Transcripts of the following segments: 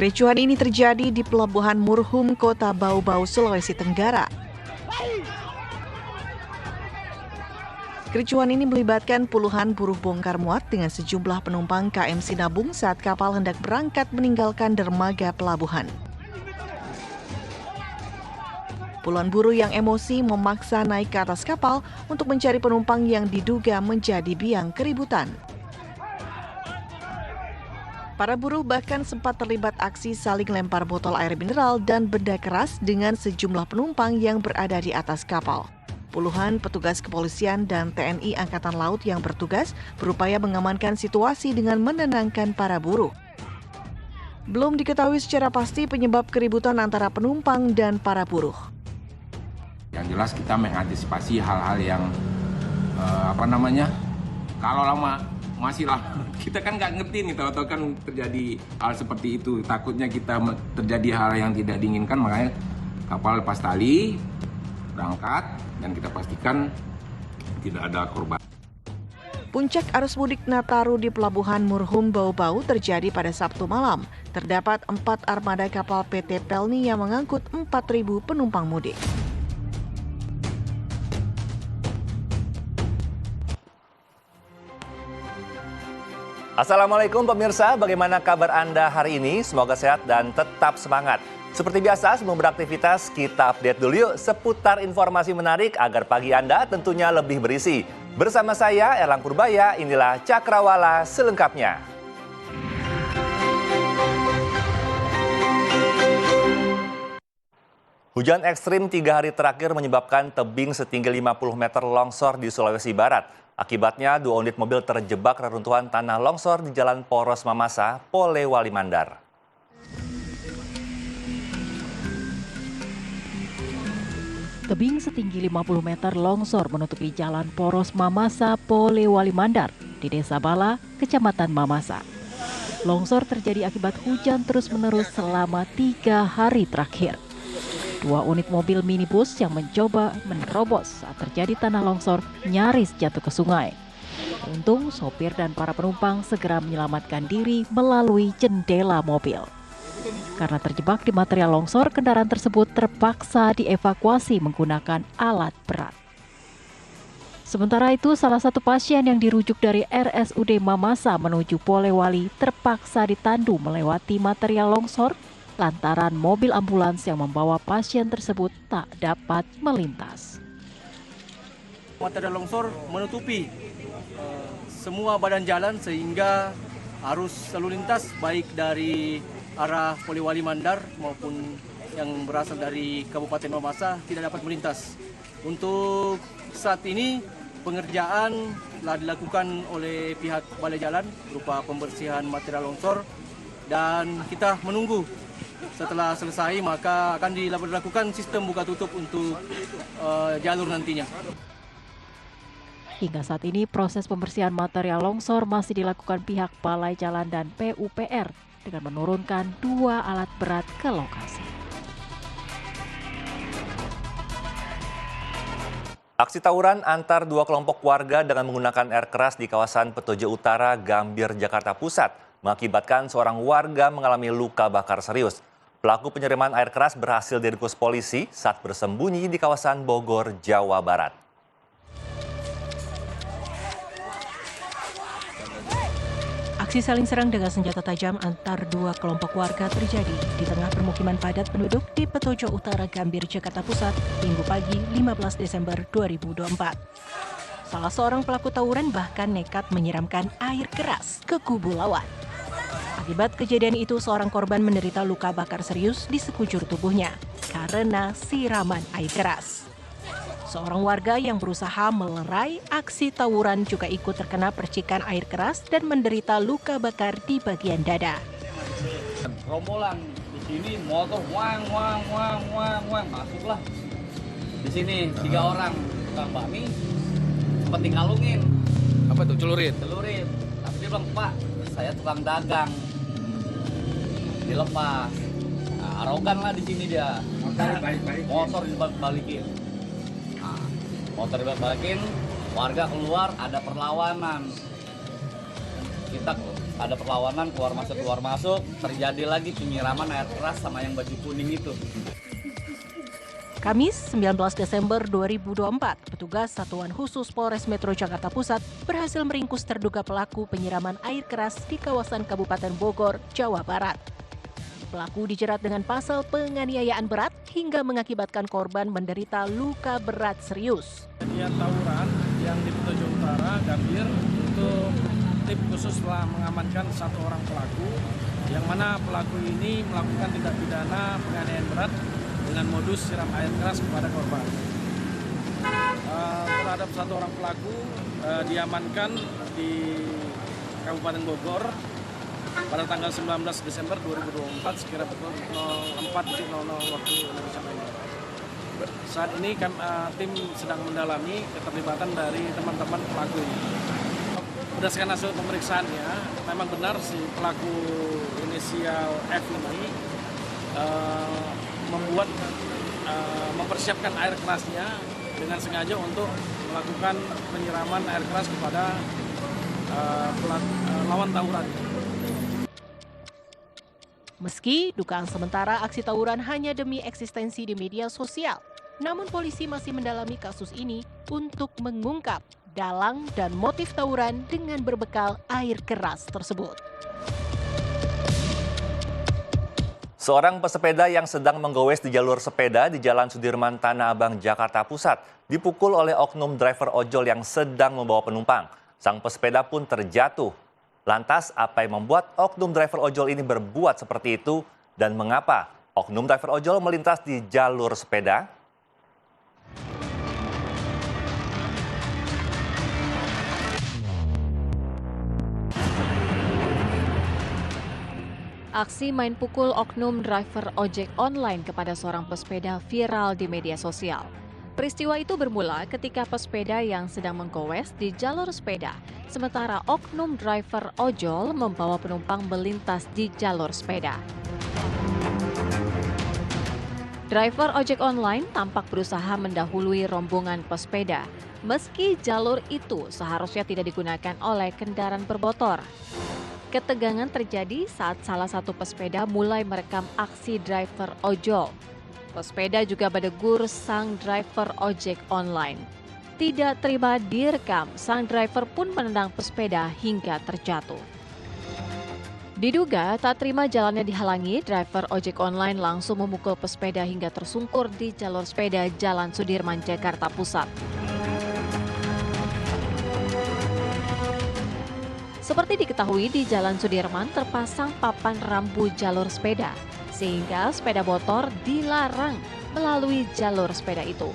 Kericuhan ini terjadi di Pelabuhan Murhum, Kota Bau-Bau, Sulawesi Tenggara. Kericuhan ini melibatkan puluhan buruh bongkar muat dengan sejumlah penumpang KM Sinabung saat kapal hendak berangkat meninggalkan dermaga pelabuhan. Puluhan buruh yang emosi memaksa naik ke atas kapal untuk mencari penumpang yang diduga menjadi biang keributan. Para buruh bahkan sempat terlibat aksi saling lempar botol air mineral dan benda keras dengan sejumlah penumpang yang berada di atas kapal. Puluhan petugas kepolisian dan TNI Angkatan Laut yang bertugas berupaya mengamankan situasi dengan menenangkan para buruh. Belum diketahui secara pasti penyebab keributan antara penumpang dan para buruh. Yang jelas kita mengantisipasi hal-hal yang kalau lama masih lah, kita kan nggak ngerti nih, tahu-tahu kan terjadi hal seperti itu. Takutnya kita terjadi hal yang tidak diinginkan, makanya kapal lepas tali, berangkat, dan kita pastikan tidak ada korban. Puncak arus mudik Nataru di Pelabuhan Murhum Bau-Bau terjadi pada Sabtu malam. Terdapat 4 armada kapal PT Pelni yang mengangkut 4.000 penumpang mudik. Assalamualaikum pemirsa, bagaimana kabar Anda hari ini? Semoga sehat dan tetap semangat. Seperti biasa, sebelum beraktivitas, kita update dulu yuk seputar informasi menarik agar pagi Anda tentunya lebih berisi. Bersama saya, Erlang Purbaya, inilah Cakrawala selengkapnya. Hujan ekstrim 3 hari terakhir menyebabkan tebing setinggi 50 meter longsor di Sulawesi Barat. Akibatnya, 2 unit mobil terjebak reruntuhan tanah longsor di Jalan Poros Mamasa, Polewali Mandar. Tebing setinggi 50 meter longsor menutupi Jalan Poros Mamasa, Polewali Mandar di Desa Bala, Kecamatan Mamasa. Longsor terjadi akibat hujan terus-menerus selama 3 hari terakhir. 2 unit mobil minibus yang mencoba menerobos saat terjadi tanah longsor nyaris jatuh ke sungai. Untung sopir dan para penumpang segera menyelamatkan diri melalui jendela mobil. Karena terjebak di material longsor, kendaraan tersebut terpaksa dievakuasi menggunakan alat berat. Sementara itu, salah satu pasien yang dirujuk dari RSUD Mamasa menuju Polewali terpaksa ditandu melewati material longsor lantaran mobil ambulans yang membawa pasien tersebut tak dapat melintas. Material longsor menutupi semua badan jalan sehingga arus lalu lintas baik dari arah Polewali Mandar maupun yang berasal dari Kabupaten Mamasa tidak dapat melintas. Untuk saat ini pengerjaan telah dilakukan oleh pihak Balai Jalan berupa pembersihan material longsor dan kita menunggu. Setelah selesai maka akan dilakukan sistem buka tutup untuk jalur nantinya. Hingga saat ini proses pembersihan material longsor masih dilakukan pihak Balai Jalan dan PUPR dengan menurunkan 2 alat berat ke lokasi. Aksi tawuran antar 2 kelompok warga dengan menggunakan air keras di kawasan Petojo Utara, Gambir, Jakarta Pusat mengakibatkan seorang warga mengalami luka bakar serius. Pelaku penyiraman air keras berhasil diringkus polisi saat bersembunyi di kawasan Bogor, Jawa Barat. Aksi saling serang dengan senjata tajam antar 2 kelompok warga terjadi di tengah permukiman padat penduduk di Petojo Utara, Gambir, Jakarta Pusat, Minggu pagi 15 Desember 2024. Salah seorang pelaku tawuran bahkan nekat menyiramkan air keras ke kubu lawan. Akibat kejadian itu, seorang korban menderita luka bakar serius di sekujur tubuhnya karena siraman air keras. Seorang warga yang berusaha melerai aksi tawuran juga ikut terkena percikan air keras dan menderita luka bakar di bagian dada. Rombolan di sini motor wang masuklah. Di sini 3 orang tukang bakmi sempat dikalungin. Apa tuh celurit? Celurit. Tapi dia bilang, "Pak, saya tukang dagang." Dilepas. Nah, arogan lah di sini dia. Motor dibalik-balikin. Nah, motor dibalik-balikin, warga keluar ada perlawanan. kita ada perlawanan keluar masuk, terjadi lagi penyiraman air keras sama yang baju kuning itu. Kamis 19 Desember 2024, petugas Satuan Khusus Polres Metro Jakarta Pusat berhasil meringkus terduga pelaku penyiraman air keras di kawasan Kabupaten Bogor, Jawa Barat. Pelaku dijerat dengan pasal penganiayaan berat hingga mengakibatkan korban menderita luka berat serius. Kejadian tawuran yang di Petojo Utara, Gambir, itu tim khusus telah mengamankan 1 orang pelaku, yang mana pelaku ini melakukan tindak pidana penganiayaan berat dengan modus siram air keras kepada korban. Terhadap 1 orang pelaku diamankan di Kabupaten Bogor pada tanggal 19 Desember 2024 sekira pukul 04.00 waktu Indonesia Barat. Saat ini tim sedang mendalami keterlibatan dari teman-teman pelaku ini. Berdasarkan hasil pemeriksaannya, memang benar si pelaku inisial F ini mempersiapkan air kerasnya dengan sengaja untuk melakukan penyiraman air keras kepada lawan tawuran. Meski dugaan sementara aksi tawuran hanya demi eksistensi di media sosial, namun polisi masih mendalami kasus ini untuk mengungkap dalang dan motif tawuran dengan berbekal air keras tersebut. Seorang pesepeda yang sedang menggowes di jalur sepeda di Jalan Sudirman Tanah Abang, Jakarta Pusat, dipukul oleh oknum driver ojol yang sedang membawa penumpang. Sang pesepeda pun terjatuh. Lantas, apa yang membuat oknum driver ojol ini berbuat seperti itu dan mengapa oknum driver ojol melintas di jalur sepeda? Aksi main pukul oknum driver ojek online kepada seorang pesepeda viral di media sosial. Peristiwa itu bermula ketika pesepeda yang sedang menggowes di jalur sepeda, sementara oknum driver ojol membawa penumpang melintas di jalur sepeda. Driver ojek online tampak berusaha mendahului rombongan pesepeda, meski jalur itu seharusnya tidak digunakan oleh kendaraan bermotor. Ketegangan terjadi saat salah satu pesepeda mulai merekam aksi driver ojol. Pesepeda juga menegur sang driver ojek online. Tidak terima direkam, sang driver pun menendang pesepeda hingga terjatuh. Diduga tak terima jalannya dihalangi, driver ojek online langsung memukul pesepeda hingga tersungkur di jalur sepeda Jalan Sudirman, Jakarta Pusat. Seperti diketahui, di Jalan Sudirman terpasang papan rambu jalur sepeda, sehingga sepeda motor dilarang melalui jalur sepeda itu.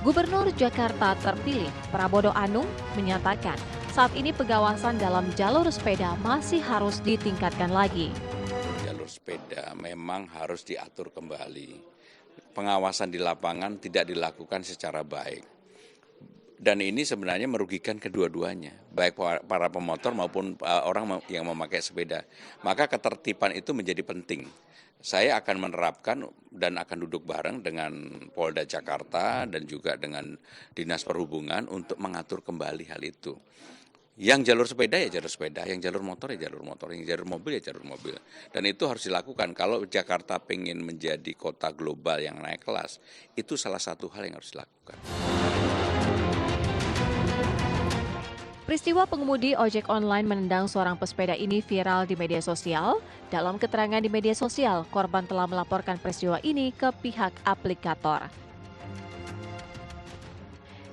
Gubernur Jakarta terpilih Prabowo Anung menyatakan saat ini pengawasan dalam jalur sepeda masih harus ditingkatkan lagi. Jalur sepeda memang harus diatur kembali. Pengawasan di lapangan tidak dilakukan secara baik. Dan ini sebenarnya merugikan kedua-duanya, baik para pemotor maupun orang yang memakai sepeda. Maka ketertiban itu menjadi penting. Saya akan menerapkan dan akan duduk bareng dengan Polda Jakarta dan juga dengan Dinas Perhubungan untuk mengatur kembali hal itu. Yang jalur sepeda ya jalur sepeda, yang jalur motor ya jalur motor, yang jalur mobil ya jalur mobil. Dan itu harus dilakukan. Kalau Jakarta pengen menjadi kota global yang naik kelas, itu salah satu hal yang harus dilakukan. Peristiwa pengemudi ojek online menendang seorang pesepeda ini viral di media sosial. Dalam keterangan di media sosial, korban telah melaporkan peristiwa ini ke pihak aplikator.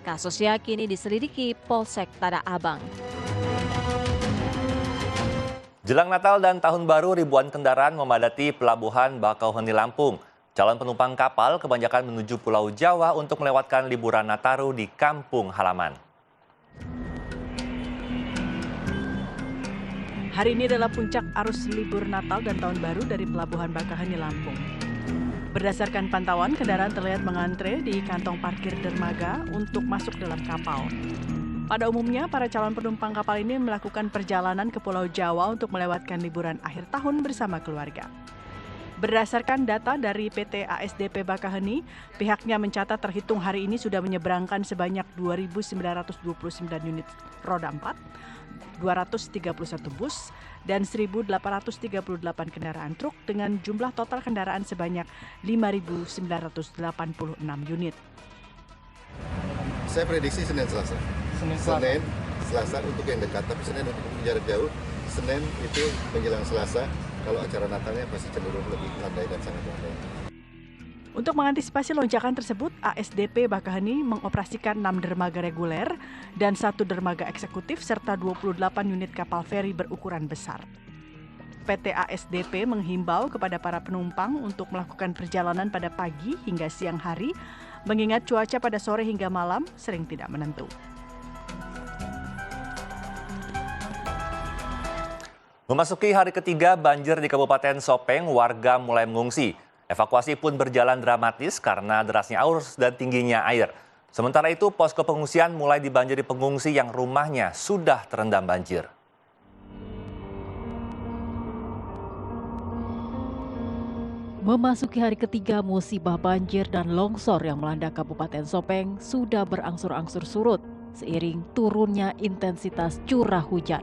Kasusnya kini diselidiki Polsek Tanah Abang. Jelang Natal dan Tahun Baru, ribuan kendaraan memadati Pelabuhan Bakauheni, Lampung. Calon penumpang kapal kebanyakan menuju Pulau Jawa untuk melewatkan liburan Nataru di kampung halaman. Hari ini adalah puncak arus libur Natal dan Tahun Baru dari Pelabuhan Bakauheni, Lampung. Berdasarkan pantauan, kendaraan terlihat mengantre di kantong parkir dermaga untuk masuk dalam kapal. Pada umumnya, para calon penumpang kapal ini melakukan perjalanan ke Pulau Jawa untuk melewatkan liburan akhir tahun bersama keluarga. Berdasarkan data dari PT ASDP Bakaheni, pihaknya mencatat terhitung hari ini sudah menyeberangkan sebanyak 2.929 unit roda 4, 231 bus, dan 1.838 kendaraan truk dengan jumlah total kendaraan sebanyak 5.986 unit. Saya prediksi Senin Selasa. Senin Selasa untuk yang dekat, tapi Senin untuk jarak jauh. Senin itu menjelang Selasa. Kalau acara Natalnya pasti cenderung lebih landai dan sangat landai. Untuk mengantisipasi lonjakan tersebut, ASDP Bakaheni mengoperasikan 6 dermaga reguler dan 1 dermaga eksekutif serta 28 unit kapal feri berukuran besar. PT ASDP menghimbau kepada para penumpang untuk melakukan perjalanan pada pagi hingga siang hari, mengingat cuaca pada sore hingga malam sering tidak menentu. Memasuki hari ketiga banjir di Kabupaten Sopeng, warga mulai mengungsi. Evakuasi pun berjalan dramatis karena derasnya arus dan tingginya air. Sementara itu, posko pengungsian mulai dibanjiri pengungsi yang rumahnya sudah terendam banjir. Memasuki hari ketiga, musibah banjir dan longsor yang melanda Kabupaten Sopeng sudah berangsur-angsur surut seiring turunnya intensitas curah hujan.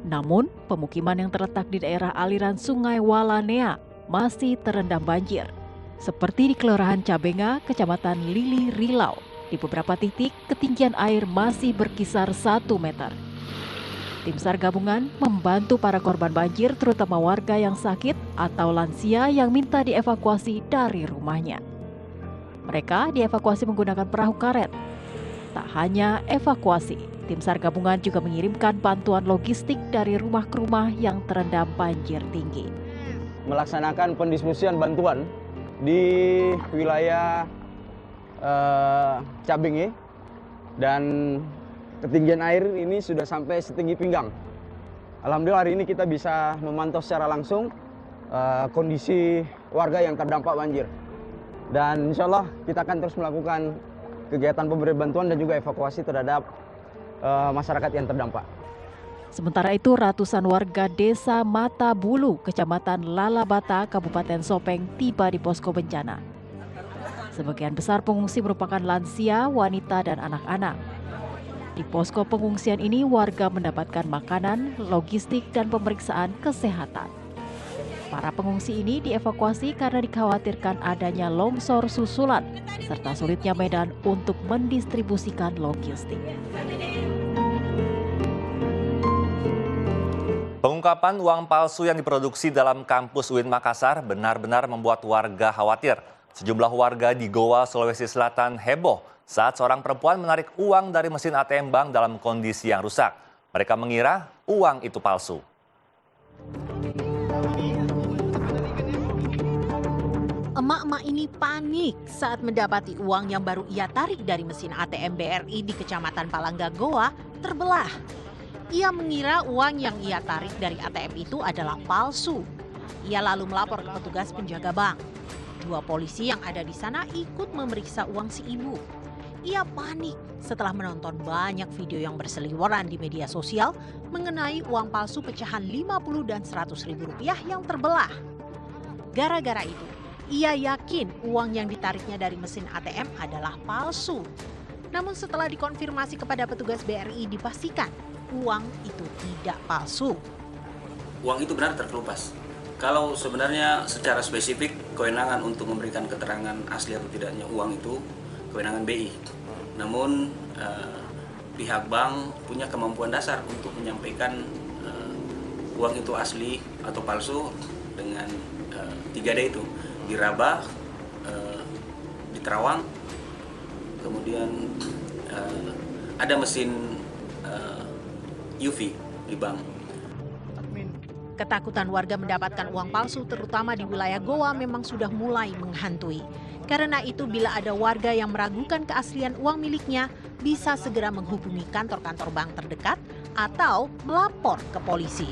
Namun, pemukiman yang terletak di daerah aliran Sungai Walanea masih terendam banjir. Seperti di Kelurahan Cabenga, Kecamatan Lili Rilau, di beberapa titik ketinggian air masih berkisar 1 meter. Tim SAR gabungan membantu para korban banjir, terutama warga yang sakit atau lansia yang minta dievakuasi dari rumahnya. Mereka dievakuasi menggunakan perahu karet. Tak hanya evakuasi, tim SAR gabungan juga mengirimkan bantuan logistik dari rumah ke rumah yang terendam banjir tinggi. Melaksanakan pendistribusian bantuan di wilayah Cabenge dan ketinggian air ini sudah sampai setinggi pinggang. Alhamdulillah hari ini kita bisa memantau secara langsung kondisi warga yang terdampak banjir. Dan insya Allah kita akan terus melakukan kegiatan pemberian bantuan dan juga evakuasi terhadap masyarakat yang terdampak. Sementara itu, ratusan warga desa Mata Bulu, Kecamatan Lalabata, Kabupaten Sopeng tiba di posko bencana. Sebagian besar pengungsi merupakan lansia, wanita, dan anak-anak. Di posko pengungsian ini, warga mendapatkan makanan, logistik, dan pemeriksaan kesehatan. Para pengungsi ini dievakuasi karena dikhawatirkan adanya longsor susulan, serta sulitnya medan untuk mendistribusikan logistik. Pengungkapan uang palsu yang diproduksi dalam kampus UIN Makassar benar-benar membuat warga khawatir. Sejumlah warga di Goa, Sulawesi Selatan heboh saat seorang perempuan menarik uang dari mesin ATM bank dalam kondisi yang rusak. Mereka mengira uang itu palsu. Emak-emak ini panik saat mendapati uang yang baru ia tarik dari mesin ATM BRI di Kecamatan Palangga, Goa terbelah. Ia mengira uang yang ia tarik dari ATM itu adalah palsu. Ia lalu melapor ke petugas penjaga bank. 2 polisi yang ada di sana ikut memeriksa uang si ibu. Ia panik setelah menonton banyak video yang berseliweran di media sosial mengenai uang palsu pecahan 50 dan 100 ribu rupiah yang terbelah. Gara-gara itu, ia yakin uang yang ditariknya dari mesin ATM adalah palsu. Namun setelah dikonfirmasi kepada petugas BRI dipastikan uang itu tidak palsu. Uang itu benar terkelupas. Kalau sebenarnya secara spesifik kewenangan untuk memberikan keterangan asli atau tidaknya uang itu kewenangan BI. Namun pihak bank punya kemampuan dasar untuk menyampaikan uang itu asli atau palsu dengan 3D itu. Di Rabah, di Terawang, kemudian ada mesin UV di bank. Ketakutan warga mendapatkan uang palsu terutama di wilayah Goa memang sudah mulai menghantui. Karena itu bila ada warga yang meragukan keaslian uang miliknya, bisa segera menghubungi kantor-kantor bank terdekat atau melapor ke polisi.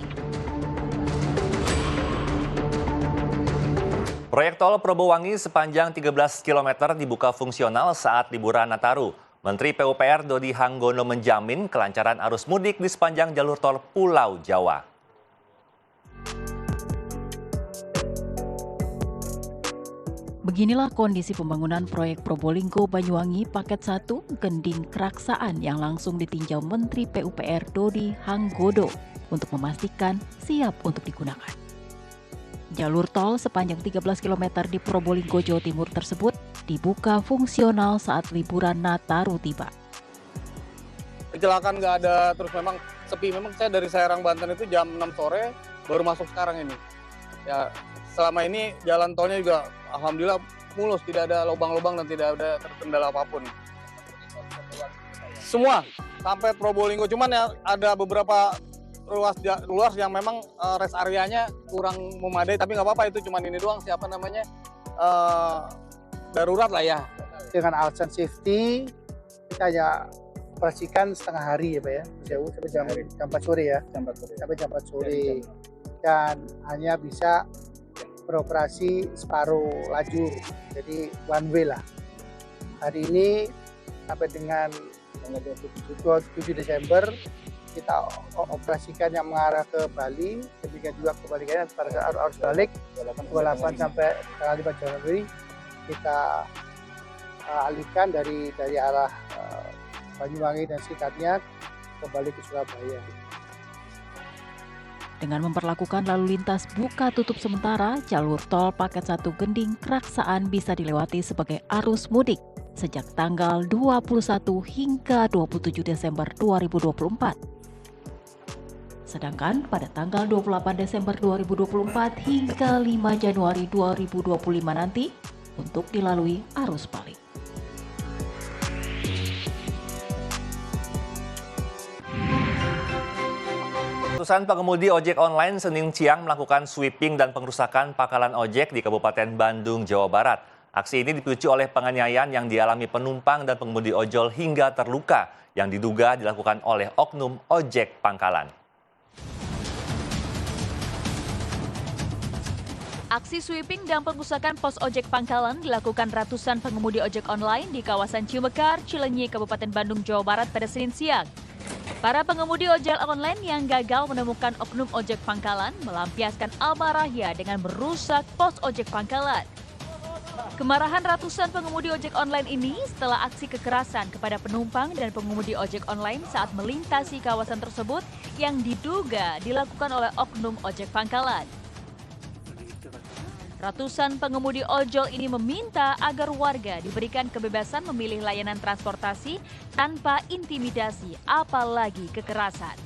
Proyek tol Probowangi sepanjang 13 km dibuka fungsional saat liburan Nataru. Menteri PUPR Dodi Hanggono menjamin kelancaran arus mudik di sepanjang jalur tol Pulau Jawa. Beginilah kondisi pembangunan proyek Probolinggo Banyuwangi Paket 1 Gending Keraksaan yang langsung ditinjau Menteri PUPR Dodi Hanggodo untuk memastikan siap untuk digunakan. Jalur tol sepanjang 13 km di Probolinggo, Jawa Timur tersebut dibuka fungsional saat liburan Nataru tiba. Kecelakaan nggak ada, terus memang sepi. Memang saya dari Serang, Banten itu jam 6 sore baru masuk sekarang ini. Ya, selama ini jalan tolnya juga alhamdulillah mulus, tidak ada lubang-lubang dan tidak ada terkendala apapun. Semua sampai Probolinggo, cuman ya ada beberapa ruas yang memang rest areanya kurang memadai, tapi nggak apa-apa, itu cuman ini doang, darurat lah ya. Dengan alasan safety kita hanya operasikan setengah hari ya Pak ya, sampai jam 4 sore ya, sampai jam 4 sore, dan hanya bisa beroperasi separuh lajur, jadi one way lah. Hari ini sampai dengan 27 Desember kita operasikan yang mengarah ke Bali, demikian juga kebalikannya pada saat arus balik 28 sampai tanggal 5 Januari kita alihkan dari arah Banyuwangi dan sekitarnya kembali ke Surabaya. Dengan memperlakukan lalu lintas buka tutup sementara, jalur tol Paket 1 Gending Keraksaan bisa dilewati sebagai arus mudik sejak tanggal 21 hingga 27 Desember 2024. Sedangkan pada tanggal 28 Desember 2024 hingga 5 Januari 2025 nanti untuk dilalui arus balik. Ratusan pengemudi ojek online Senin siang melakukan sweeping dan pengrusakan pangkalan ojek di Kabupaten Bandung, Jawa Barat. Aksi ini dipicu oleh penganiayaan yang dialami penumpang dan pengemudi ojol hingga terluka yang diduga dilakukan oleh oknum ojek pangkalan. Aksi sweeping dan pengrusakan pos ojek pangkalan dilakukan ratusan pengemudi ojek online di kawasan Cimekar, Cilenyi, Kabupaten Bandung, Jawa Barat pada Senin siang. Para pengemudi ojek online yang gagal menemukan oknum ojek pangkalan melampiaskan amarahnya dengan merusak pos ojek pangkalan. Kemarahan ratusan pengemudi ojek online ini setelah aksi kekerasan kepada penumpang dan pengemudi ojek online saat melintasi kawasan tersebut yang diduga dilakukan oleh oknum ojek pangkalan. Ratusan pengemudi ojol ini meminta agar warga diberikan kebebasan memilih layanan transportasi tanpa intimidasi, apalagi kekerasan.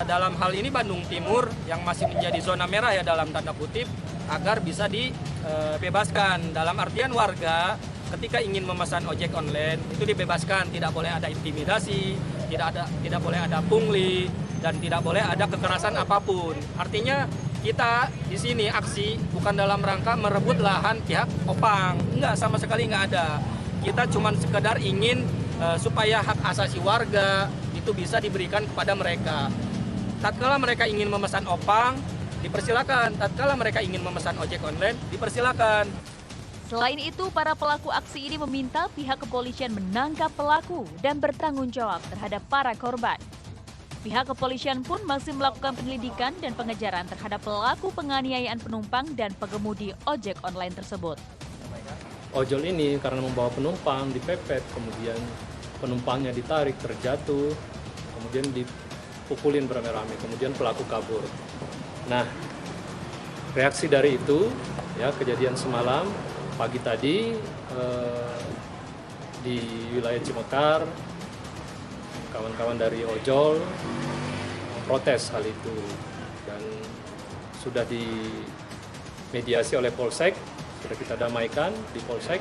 Dalam hal ini Bandung Timur yang masih menjadi zona merah ya dalam tanda kutip, agar bisa dibebaskan. Dalam artian warga ketika ingin memesan ojek online itu dibebaskan, tidak boleh ada intimidasi, tidak boleh ada pungli, dan tidak boleh ada kekerasan apapun. Artinya kita di sini aksi bukan dalam rangka merebut lahan pihak opang, enggak, sama sekali enggak ada. Kita cuma sekedar ingin supaya hak asasi warga itu bisa diberikan kepada mereka. Tatkala mereka ingin memesan opang, dipersilakan. Tatkala mereka ingin memesan ojek online, dipersilakan. Selain itu, para pelaku aksi ini meminta pihak kepolisian menangkap pelaku dan bertanggung jawab terhadap para korban. Pihak kepolisian pun masih melakukan penyelidikan dan pengejaran terhadap pelaku penganiayaan penumpang dan pengemudi ojek online tersebut. Ojol ini karena membawa penumpang dipepet, kemudian penumpangnya ditarik, terjatuh, kemudian dipukulin beramai-ramai, kemudian pelaku kabur. Nah, reaksi dari itu, ya kejadian semalam, pagi tadi di wilayah Cimekar, kawan-kawan dari ojol protes hal itu dan sudah dimediasi oleh Polsek, sudah kita damaikan di Polsek,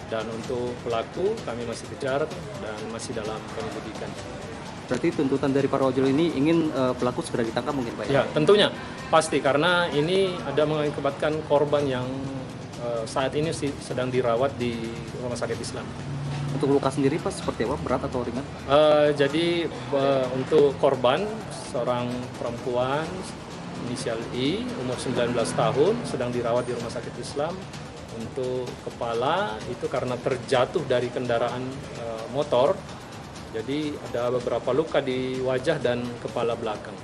dan untuk pelaku kami masih kejar dan masih dalam penyelidikan. Berarti tuntutan dari para ojol ini ingin pelaku segera ditangkap mungkin Pak? Ya, tentunya pasti, karena ini ada mengakibatkan korban yang saat ini sedang dirawat di Rumah Sakit Islam. Untuk luka sendiri Pak seperti apa? Berat atau ringan? Jadi untuk korban, seorang perempuan inisial I, umur 19 tahun, sedang dirawat di Rumah Sakit Islam. Untuk kepala itu karena terjatuh dari kendaraan motor, jadi ada beberapa luka di wajah dan kepala belakang.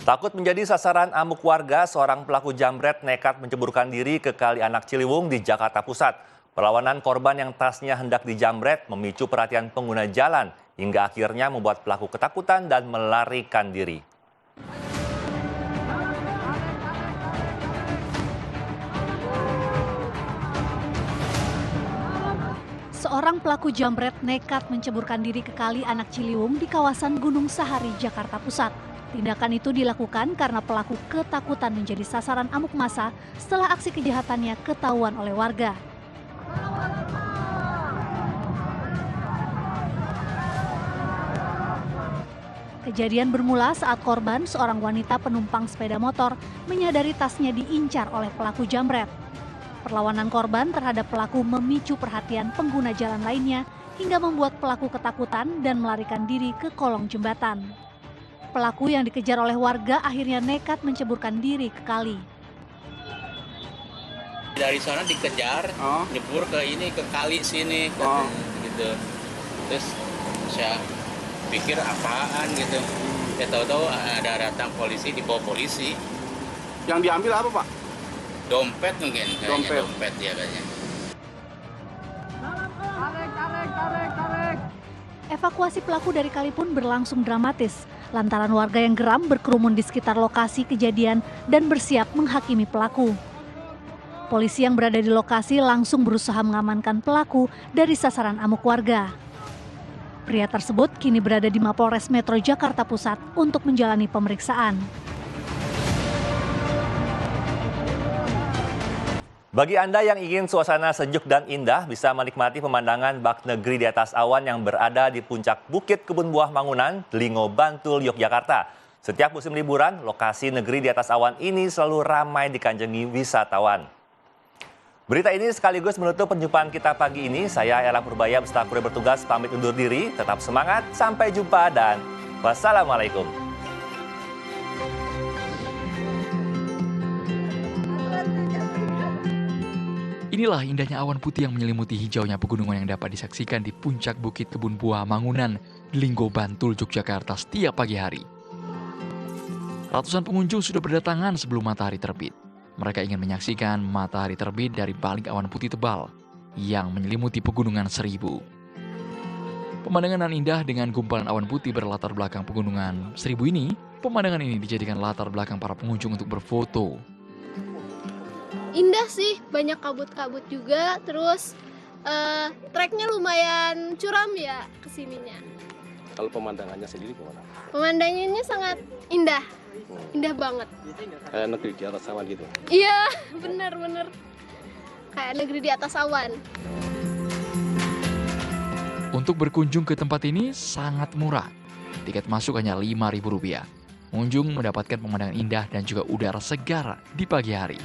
Takut menjadi sasaran amuk warga, seorang pelaku jambret nekat menceburkan diri ke Kali Anak Ciliwung di Jakarta Pusat. Perlawanan korban yang tasnya hendak dijambret memicu perhatian pengguna jalan hingga akhirnya membuat pelaku ketakutan dan melarikan diri. Seorang pelaku jambret nekat menceburkan diri ke Kali Anak Ciliwung di kawasan Gunung Sahari, Jakarta Pusat. Tindakan itu dilakukan karena pelaku ketakutan menjadi sasaran amuk massa setelah aksi kejahatannya ketahuan oleh warga. Kejadian bermula saat korban, seorang wanita penumpang sepeda motor, menyadari tasnya diincar oleh pelaku jambret. Perlawanan korban terhadap pelaku memicu perhatian pengguna jalan lainnya hingga membuat pelaku ketakutan dan melarikan diri ke kolong jembatan. Pelaku yang dikejar oleh warga akhirnya nekat menceburkan diri ke kali. Dari sana dikejar, nyebur ke kali sini, gitu. Terus saya pikir apaan gitu. Ya tahu-tahu ada datang polisi, dibawa polisi. Yang diambil apa, Pak? Dompet mungkin, kayaknya dompet ya kayaknya. Evakuasi pelaku dari kali pun berlangsung dramatis, lantaran warga yang geram berkerumun di sekitar lokasi kejadian dan bersiap menghakimi pelaku. Polisi yang berada di lokasi langsung berusaha mengamankan pelaku dari sasaran amuk warga. Pria tersebut kini berada di Mapolres Metro Jakarta Pusat untuk menjalani pemeriksaan. Bagi Anda yang ingin suasana sejuk dan indah, bisa menikmati pemandangan bak negeri di atas awan yang berada di puncak Bukit Kebun Buah Mangunan, Delingo, Bantul, Yogyakarta. Setiap musim liburan, lokasi negeri di atas awan ini selalu ramai dikanjengi wisatawan. Berita ini sekaligus menutup perjumpaan kita pagi ini. Saya Ella Purbaya beserta kru bertugas pamit undur diri. Tetap semangat, sampai jumpa dan wassalamualaikum. Inilah indahnya awan putih yang menyelimuti hijaunya pegunungan yang dapat disaksikan di puncak Bukit Kebun Buah Mangunan, Delingo, Bantul, Yogyakarta setiap pagi hari. Ratusan pengunjung sudah berdatangan sebelum matahari terbit. Mereka ingin menyaksikan matahari terbit dari balik awan putih tebal yang menyelimuti pegunungan Seribu. Pemandangan nan indah dengan gumpalan awan putih berlatar belakang pegunungan Seribu ini, pemandangan ini dijadikan latar belakang para pengunjung untuk berfoto. Indah sih, banyak kabut-kabut juga, terus treknya lumayan curam ya kesininya. Kalau pemandangannya sendiri gimana? Pemandangannya sangat indah, indah banget. Kayak negeri di atas awan gitu? Iya, bener-bener kayak negeri di atas awan. Untuk berkunjung ke tempat ini sangat murah. Tiket masuk hanya Rp5.000. Pengunjung mendapatkan pemandangan indah dan juga udara segar di pagi hari.